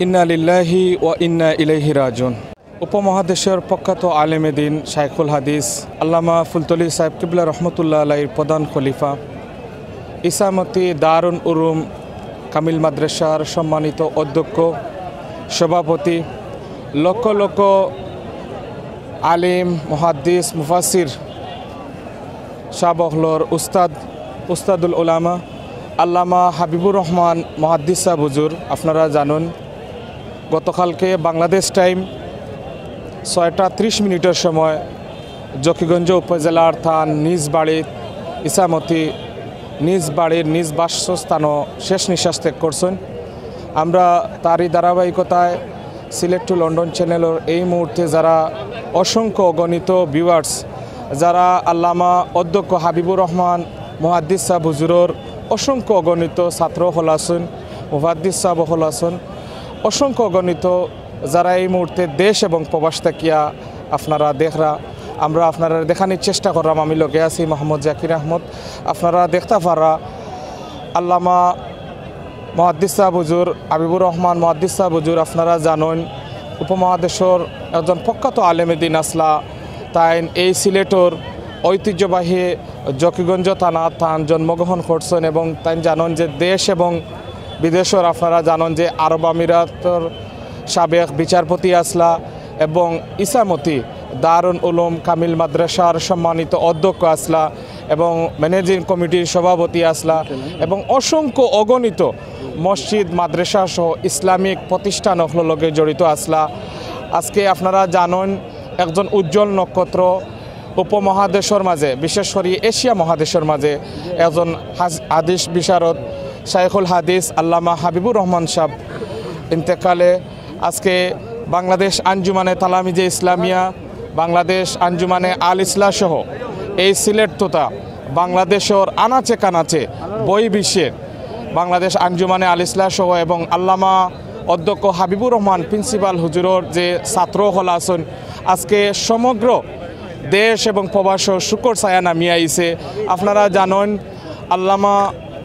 ইন্না লিল্লাহি ওয়া ইন্না ইলাইহি রাজিউন। উপমহাদেশের প্রখ্যাত আলেমে দিন শাইখুল হাদিস আল্লামা ফুলতলি সাহেব কিবলা রহমতুল্লাহ আলাইহির প্রধান খলিফা ইসামতি দারুল উলুম কামিল মাদ্রাসার সম্মানিত অধ্যক্ষ সভাপতি লক্ষ লক্ষ আলিম মুহাদ্দিস মুফাসির শাহবহলর উস্তাদুল উলামা আল্লামা হাবিবুর রহমান মুহাদ্দিস সাহেব হুজুর, আপনারা জানুন গতকালকে বাংলাদেশ টাইম 6টা 30 মিনিটের সময় জকিগঞ্জ উপজেলার থান নিজ বাড়ির ইসামতি নিজ বাড়ির নিজ বাসস্থানও শেষ নিঃশ্বাস ত্যাগ করছেন। আমরা তারই ধারাবাহিকতায় সিলেট টু লন্ডন চ্যানেলের এই মুহূর্তে যারা অসংখ্য অগণিত ভিউয়ার্স, যারা আল্লামা অধ্যক্ষ হাবিবুর রহমান মুহাদ্দিস সাহেব হুজুরের অসংখ্য অগণিত ছাত্র হল আছেন, মুহাদ্দিস সাহেব হল আছেন, অসংখ্য অগণিত যারা এই মুহূর্তে দেশ এবং প্রবাস থাকিয়া আপনারা দেখরা, আমরা আপনারা দেখানোর চেষ্টা করলাম। আমি লগে আছি মোহাম্মদ জাকির আহমদ। আপনারা দেখতে পারা আল্লামা মুহাদ্দিস সাহেব হুজুর হাবিবুর রহমান মুহাদ্দিস সাহেব হুজুর, আপনারা জানেন উপমহাদেশের একজন প্রখ্যাত আলেমে দিন আসলা। তাই এই সিলেটর ঐতিহ্যবাহী জকিগঞ্জ থান জন্মগ্রহণ করছেন এবং তাই জানেন যে দেশ এবং বিদেশের আপনারা জানেন যে আরব আমিরাতর সাবেক বিচারপতি আসলা এবং ইসামতি দারুল উলুম কামিল মাদ্রাসার সম্মানিত অধ্যক্ষ আসলা এবং ম্যানেজিং কমিটির সভাপতি আসলা এবং অসংখ্য অগণিত মসজিদ মাদ্রাসা সহ ইসলামিক প্রতিষ্ঠান লগে জড়িত আসলা। আজকে আপনারা জানেন একজন উজ্জ্বল নক্ষত্র উপমহাদেশের মাঝে, বিশেষ করে এশিয়া মহাদেশের মাঝে একজন হাদিস বিশারদ শাইখুল হাদিস আল্লামা হাবিবুর রহমান সাহেব ইন্তেকালে আজকে বাংলাদেশ আঞ্জুমানে তালামিজে ইসলামিয়া, বাংলাদেশ আঞ্জুমানে আল ইসলাহ সহ এই সিলেট তথা বাংলাদেশের আনাচে কানাচে বই বিশ্বের বাংলাদেশ আঞ্জুমানে আল ইসলাহ সহ এবং আল্লামা অধ্যক্ষ হাবিবুর রহমান প্রিন্সিপাল হুজুরের যে ছাত্র হল আছেন, আজকে সমগ্র দেশ এবং প্রবাস শুকর ছায়া নামিয়ে আইছে। আপনারা জানেন আল্লামা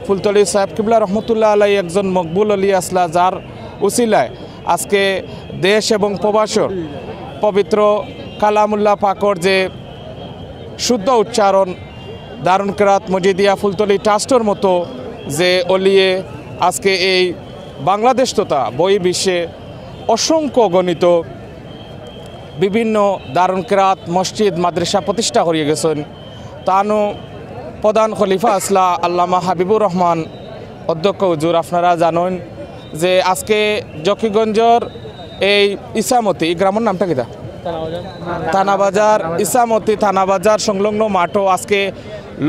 ফুলতলি সাহেব কিবলা রহমতুল্লাহ আলাই একজন মকবুল অলি আসলা, যার উসিলায় আজকে দেশ এবং প্রবাসর পবিত্র কালামুল্লাহ পাকর যে শুদ্ধ উচ্চারণ দারুন কেরাত মজিদিয়া ফুলতলি ট্রাস্টের মতো যে অলিয়ে আজকে এই বাংলাদেশ তথা বই বিশ্বে অসংখ্য গণিত বিভিন্ন দারুন কেরাত মসজিদ মাদ্রাসা প্রতিষ্ঠা করিয়ে গেছেন। তানও প্রধান খলিফা আসলা আল্লামা হাবিবুর রহমান অধ্যক্ষ হুজুর, আপনারা জানেন যে আজকে জকিগঞ্জর এই ইসামতি গ্রামের নামটা কিটা থানাবাজার ইসামতি থানাবাজার সংলগ্ন মাঠও আজকে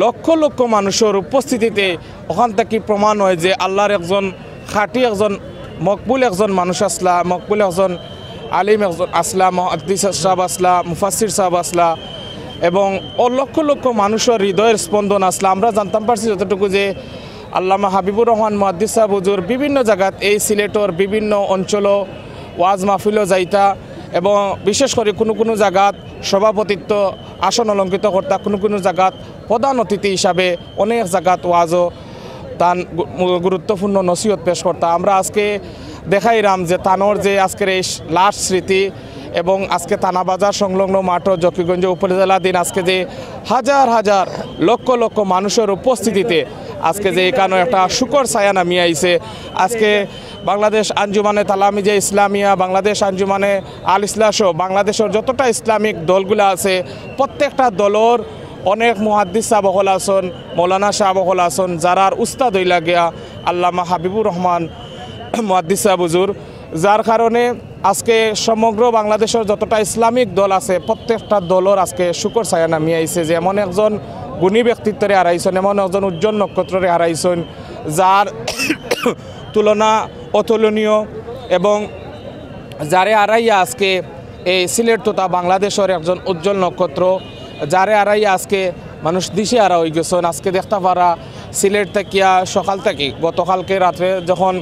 লক্ষ লক্ষ মানুষের উপস্থিতিতে ওখান থেকে প্রমাণ হয় যে আল্লাহর একজন খাঁটি একজন মকবুল একজন মানুষ আসলা, মকবুল একজন আলিম একজন আসলা, মুহাদ্দিস সাহেব আসলা, মুফাসির সাহেব আসলা এবং লক্ষ লক্ষ মানুষের হৃদয়ের স্পন্দন আসলা। আমরা জানতাম পারছি যতটুকু যে আল্লামা হাবিবুর রহমান মুহাদ্দিস সাহেব হুজুর বিভিন্ন জায়গাত এই সিলেটর বিভিন্ন অঞ্চল ওয়াজ মাহফিলও যাইতা এবং বিশেষ করে কোনো কোনো জায়গাত সভাপতিত্ব আসন অলঙ্কৃত করতা, কোনো কোনো জায়গাত প্রধান অতিথি হিসাবে অনেক জায়গাত ওয়াজও তান গুরুত্বপূর্ণ নসিহত পেশ করতা। আমরা আজকে দেখাইলাম যে তানোর যে আজকের এই লাস্ট স্মৃতি এবং আজকে থানাবাজার সংলগ্ন মাঠ জকিগঞ্জ উপজেলা দিন আজকে যে হাজার হাজার লক্ষ লক্ষ মানুষের উপস্থিতিতে আজকে যে এখানে একটা শুকর ছায়া নামিয়ে আইছে। আজকে বাংলাদেশ আঞ্জুমানে তালামিজে ইসলামিয়া, বাংলাদেশ আঞ্জুমানে আল ইসলাহ সহ বাংলাদেশের যতটা ইসলামিক দলগুলো আছে প্রত্যেকটা দলের অনেক মুহাদ্দিস সাহেব হল আছেন, মৌলানা সাহেব হল আছেন, যারার উস্তাদ হইলা গিয়া আল্লামা হাবিবুর রহমান মুহাদ্দিস সাহেব হুজুর, যার কারণে আজকে সমগ্র বাংলাদেশের যতটা ইসলামিক দল আছে প্রত্যেকটা দলের আজকে শুকর ছায়া নামিয়ে আইছে যে এমন একজন গুণী ব্যক্তিত্বরে হারাইছেন, এমন একজন উজ্জ্বল নক্ষত্রে হারাইছেন যার তুলনা অতুলনীয় এবং যারে হারাইয়া আজকে এই সিলেট তথা বাংলাদেশের একজন উজ্জ্বল নক্ষত্র, যারে হারাইয়া আজকে মানুষ দিশে হারা হয়ে গেছেন। আজকে দেখতে পারা সিলেট থাকিয়া সকাল থেকে গতকালকে রাত্রে যখন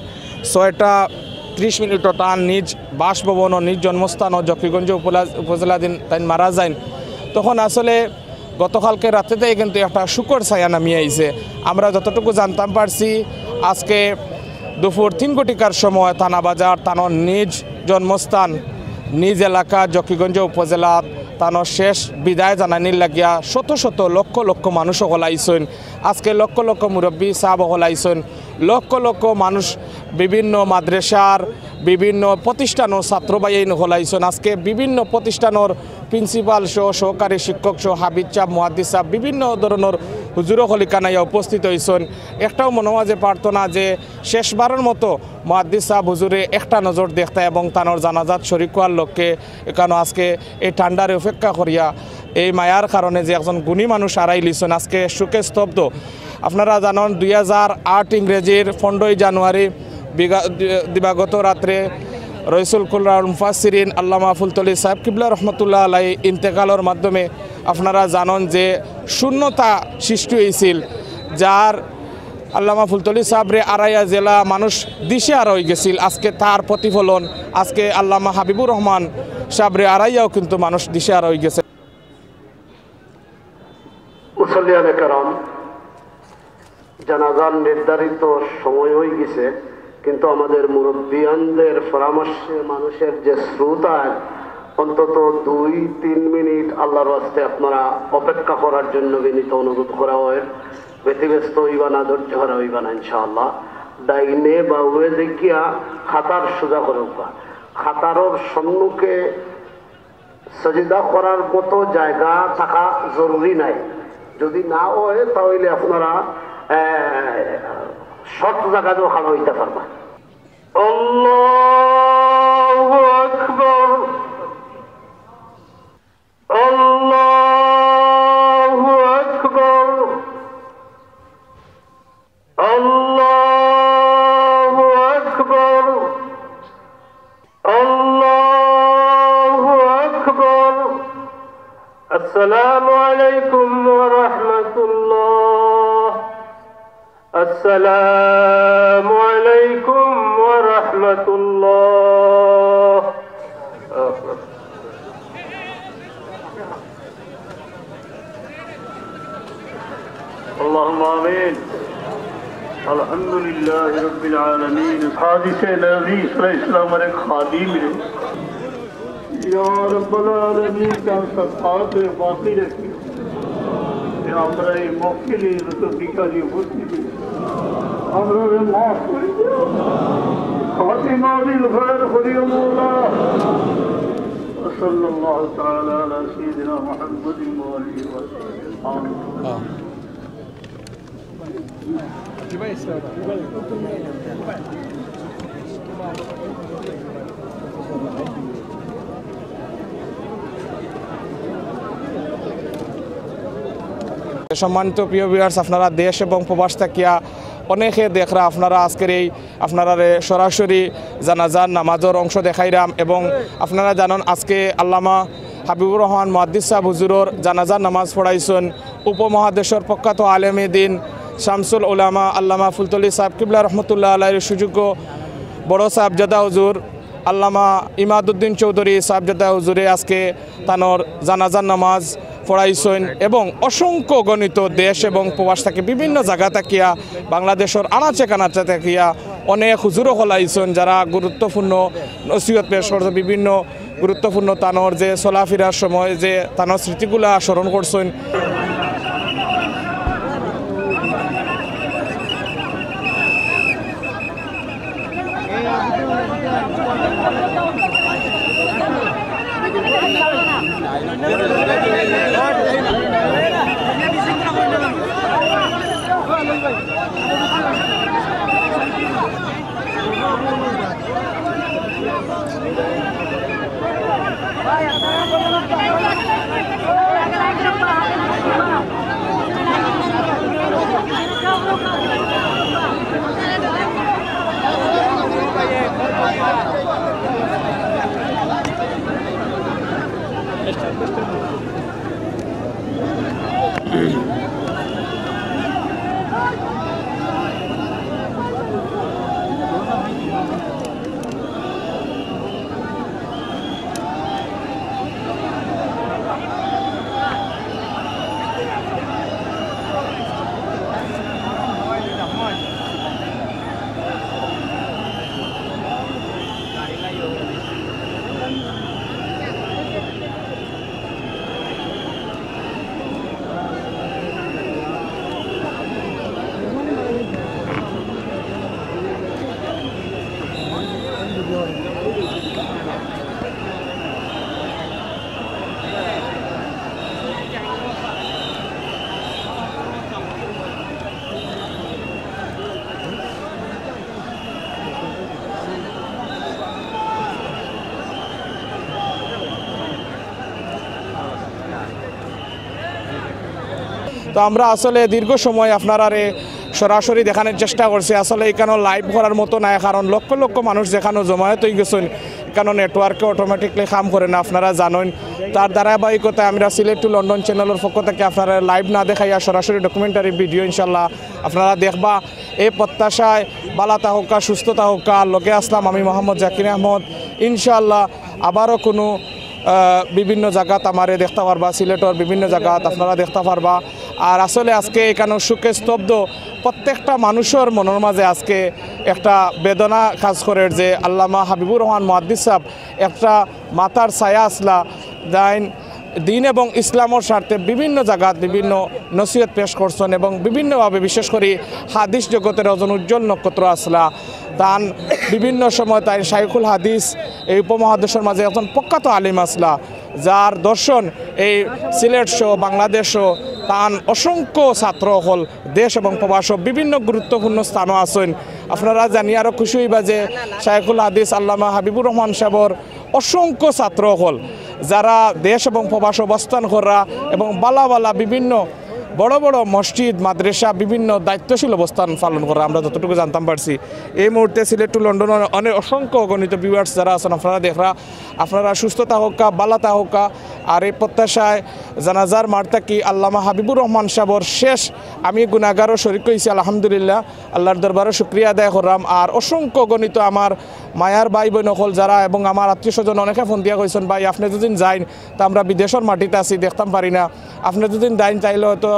6টা 30 মিনিট তার নিজ বাসভবন ও নিজ জন্মস্থান ও জকিগঞ্জ উপজেলাধীন তাই মারা যায়, তখন আসলে গতকালকে রাত্রেতেই কিন্তু একটা শুকর ছায়া নামিয়ে আইছে। আমরা যতটুকু জানতাম পারছি আজকে দুপুর 3 ঘটিকার সময় থানাবাজার তানোর নিজ জন্মস্থান নিজ এলাকা জকিগঞ্জ উপজেলা তানোর শেষ বিদায় জানানির লাগিয়া শত শত লক্ষ লক্ষ মানুষ হলাইছেন। আজকে লক্ষ লক্ষ মুরব্বী সাহাব হলাইছেন, লক্ষ লক্ষ মানুষ বিভিন্ন মাদ্রাসার বিভিন্ন প্রতিষ্ঠানের ছাত্র বাইন হলাইছেন। আজকে বিভিন্ন প্রতিষ্ঠানের প্রিন্সিপাল সহ সহকারী শিক্ষক সহ হাবিজ সাহেব মুহাদ্দিস সাহেব বিভিন্ন ধরনের হুজুর হলিকানাইয়া উপস্থিত হয়েছেন। একটাও মনোমাজে প্রার্থনা যে শেষবারের মতো মুহাদ্দিস সাহেব হুজুরে একটা নজর দেখতে এবং তানোর জানাজাত শরীক হওয়ার লক্ষ্যে এখানে আজকে এই ঠান্ডার অপেক্ষা করিয়া এই মায়ার কারণে যে একজন গুণী মানুষ হারাই লিছেন আজকে শোকে স্তব্ধ। আপনারা জানেন 2008 ইংরেজির 15 জানুয়ারি দিবাগত রাত্রে রইসুল কুল্লার মুফাসসিরিন আল্লামা ফুলতলি সাহেব কিবলা রহমতুল্লাহ আলাই ইন্তেকালের মাধ্যমে আপনারা জানেন যে শূন্যতা সৃষ্টি হয়েছিল, যার আল্লামা ফুলতলি সাহেবরে আড়াইয়া জেলা মানুষ দিশে আর হয়ে গেছিল। আজকে তার প্রতিফলন আজকে আল্লামা হাবিবুর রহমান সাহেবরে আড়াইয়াও কিন্তু মানুষ দিশে আর হয়ে গেছে। মুসল্লিয়ানে কেরাম, জানাজার নির্ধারিত সময় হয়ে গেছে, কিন্তু আমাদের মুরব্বিয়ানদের পরামর্শে মানুষের যে শ্রোতায় অন্তত 2-3 মিনিট আল্লাহর রাস্তায় আপনারা অপেক্ষা করার জন্য বিনীত অনুরোধ করা হয়। ব্যতিব্যস্ত হইবা না, ধৈর্য হারা হইবা না ইনশাআল্লাহ। ডাইনে বাউয়ে দেখিয়া খাতার সোজা করবা, খাতারর সম্মুখে সজিদা করার মতো জায়গা থাকা জরুরি নাই। যদি না হয় তাহলে আপনারা শর্ট জায়গাতেও খাড়া হইতে পারবা। আল্লাহু আকবার, আল্লাহু আকবার, আল্লাহু আকবার, আল্লাহু আকবার। আসসালামু আলাইকুম ওয়া রাহমাতুল্লাহ, আসসালামু আলাইকুম ওয়া রাহমাতুল্লাহ। اللهم آمين। الحمد لله رب العالمين। حادث نبی صلی اللہ علیہ وسلم ایک خادم ہے یا رب العالمین کا صفات باقی رکھی আমরা এই মক্কেলে যত বিকারী উপস্থিতি আমরা মাফ করে দিও, খাতিমা বিল খায়র করিও মওলা। সাল্লাল্লাহু তাআলা আলা সাইয়্যিদিনা মুহাম্মাদিন ওয়া আলিহি ওয়া সাহবিহি। সম্মানিত প্রিয় ভিউয়ার্স, আপনারা দেশ এবং প্রবাস থাকিয়া অনেকে দেখরা আপনারা আজকের এই আপনারা সরাসরি জানাজার নামাজের অংশ দেখাইরাম এবং আপনারা জানেন আজকে আল্লামা হাবিবুর রহমান মুহাদ্দিস সাহেব হুজুরের জানাজার নামাজ পড়াইছেন উপমহাদেশের প্রখ্যাত আলেমে দিন শামসুল উলামা আল্লামা ফুলতলি সাহেব কিবলা রহমতুল্লাহ আলাইহির সুযোগ্য বড় সাহেবজাদা হুজুর আল্লামা ইমাদউদ্দিন চৌধুরী সাহেবজাদা হুজুরে আজকে তানোর জানাজার নামাজ পড়াইছেন এবং অসংখ্য গণিত দেশ এবং প্রবাস থেকে বিভিন্ন জায়গা থাকিয়া বাংলাদেশের আনাচে কানাচে থাকিয়া অনেক হুজুরও হলাইছেন, যারা গুরুত্বপূর্ণ নসিহত পেশ করছে, বিভিন্ন গুরুত্বপূর্ণ তানোর যে চলাফেরার সময় যে তানোর স্মৃতিগুলা স্মরণ করছেন। আমরা আসলে দীর্ঘ সময় আপনারারে সরাসরি দেখানোর চেষ্টা করছি। আসলে এখানে লাইভ করার মতো নাই, কারণ লক্ষ লক্ষ মানুষ যেখানে জমায়েত হয়ে গেছেন, এখানে নেটওয়ার্কে অটোমেটিকলি কাম করে না, আপনারা জানেন। তার ধারাবাহিকতায় আমরা সিলেট টু লন্ডন চ্যানেলের পক্ষ থেকে আপনারা লাইভ না দেখাইয়া সরাসরি ডকুমেন্টারি ভিডিও ইনশাল্লাহ আপনারা দেখবা। এই প্রত্যাশায় বালাতা হোকা, সুস্থতা হোকা, লোকে আসলাম আমি মোহাম্মদ জাকির আহমদ। ইনশাল্লাহ আবারও কোনো বিভিন্ন জায়গাত আমারে দেখতে পারবা, সিলেটের বিভিন্ন জায়গাত আপনারা দেখতে পারবা। আর আসলে আজকে এখানে সুখে স্তব্ধ প্রত্যেকটা মানুষের মনের মাঝে আজকে একটা বেদনা কাজ করে যে আল্লামা হাবিবুর রহমান মুহাদ্দিস সাহেব একটা মাথার ছায়া আসলা দিন এবং ইসলামের স্বার্থে বিভিন্ন জায়গাত বিভিন্ন নসিহত পেশ করছেন এবং বিভিন্নভাবে বিশেষ করে হাদিস জগতের একজন উজ্জ্বল নক্ষত্র আসলা। তান বিভিন্ন সময় তাই শাইখুল হাদিস এই উপমহাদেশের মাঝে একজন প্রখ্যাত আলিম আসলা, যার দর্শন এই সিলেট সহ বাংলাদেশ তান অসংখ্য ছাত্র হল দেশ এবং প্রবাস বিভিন্ন গুরুত্বপূর্ণ স্থানও আছেন। আপনারা জানি আরও খুশি হইবা যে শাইখুল হাদিস আল্লামা হাবিবুর রহমান সাহেবর অসংখ্য ছাত্র হল যারা দেশ এবং প্রবাস অবস্থান করা এবং বালা বালা বিভিন্ন বড় বড় মসজিদ মাদ্রাসা বিভিন্ন দায়িত্বশীল অবস্থান পালন করা আমরা যতটুকু জানতাম পারছি। এই মুহূর্তে সিলেট টু লন্ডনের অনেক অসংখ্য অগণিত ভিউয়ার্স যারা আছেন আপনারা দেখরা, আপনারা সুস্থতা হোকা, বালাতা হোকা। আর এই প্রত্যাশায় জানাজার মারতাকি আল্লামা হাবিবুর রহমান সাহেবর শেষ আমি গুনাহগারও শরীক হয়েছি আলহামদুলিল্লাহ, আল্লাহর দরবারে শুক্রিয়া আদায় করলাম। আর অসংখ্য গণিত আমার মায়ার ভাই বোন হল যারা এবং আমার আত্মীয় স্বজন অনেকে ফোন দিয়া কইছেন ভাই আপনি যদি যাইন তা আমরা বিদেশের মাটিতে আছি দেখতাম পারি না, আপনি যদি যাইন চাইলে হয়তো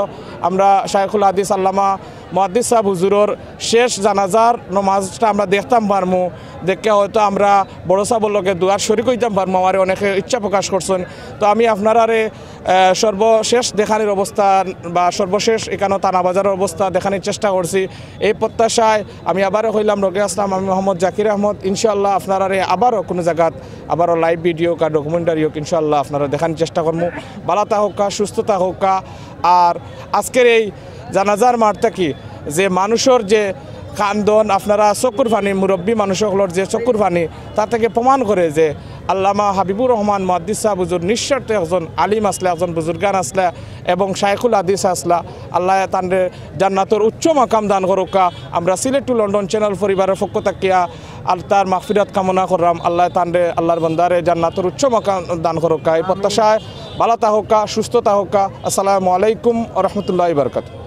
আমরা শাইখুল হাদিস আল্লামা মুহাদ্দিস সাহেব হুজুরের শেষ জানাজার নমাজটা আমরা দেখতাম পারমু, দেখে হয়তো আমরা বড় সাহেবের লগে দুয়ার শরীক হইতাম পারমু। আমার অনেকে ইচ্ছা প্রকাশ করছেন। তো আমি আপনারারে সর্বশেষ দেখানোর অবস্থা বা সর্বশেষ এখানে তানাবাজারের অবস্থা দেখানোর চেষ্টা করছি। এই প্রত্যাশায় আমি আবারও হইলাম রোগে আসলাম আমি মোহাম্মদ জাকির আহমদ। ইনশাআল্লাহ আপনারারে আবারও কোনো জায়গাত আবারও লাইভ ভিডিও কা ডকুমেন্টারি হোক ইনশাআল্লাহ আপনারা দেখানোর চেষ্টা করবো। বালাতা হোকা, সুস্থতা হোকা। আর আজকের এই জানাজার মারটা কি যে মানুষের যে কান্দন আপনারা চকুর পানি মুরব্বী মানুষগুলোর যে চকুর পানি তা থেকে প্রমাণ করে যে আল্লামা হাবিবুর রহমান মুহাদ্দিস সাহেব হুজুর নিঃস্বার্থ একজন আলিম আসলে, একজন বুজুর্গান আসলে এবং শাইখুল হাদিস আসলা। আল্লাহ তান্ডে জান্নাতের উচ্চ মাকাম দান করুকা। আমরা সিলেট টু লন্ডন চ্যানেল পরিবারের পক্ষ থাকিয়া তার মাগফিরাত কামনা করলাম। আল্লাহ তান্ডে আল্লাহর বান্দারে জান্নাতের উচ্চ মাকাম দান করুকা। এই প্রত্যাশায় বালাতা হোকা, সুস্থতা হোকা। আসসালামু আলাইকুম ওয়া রাহমাতুল্লাহি ওয়া বারাকাতুহু।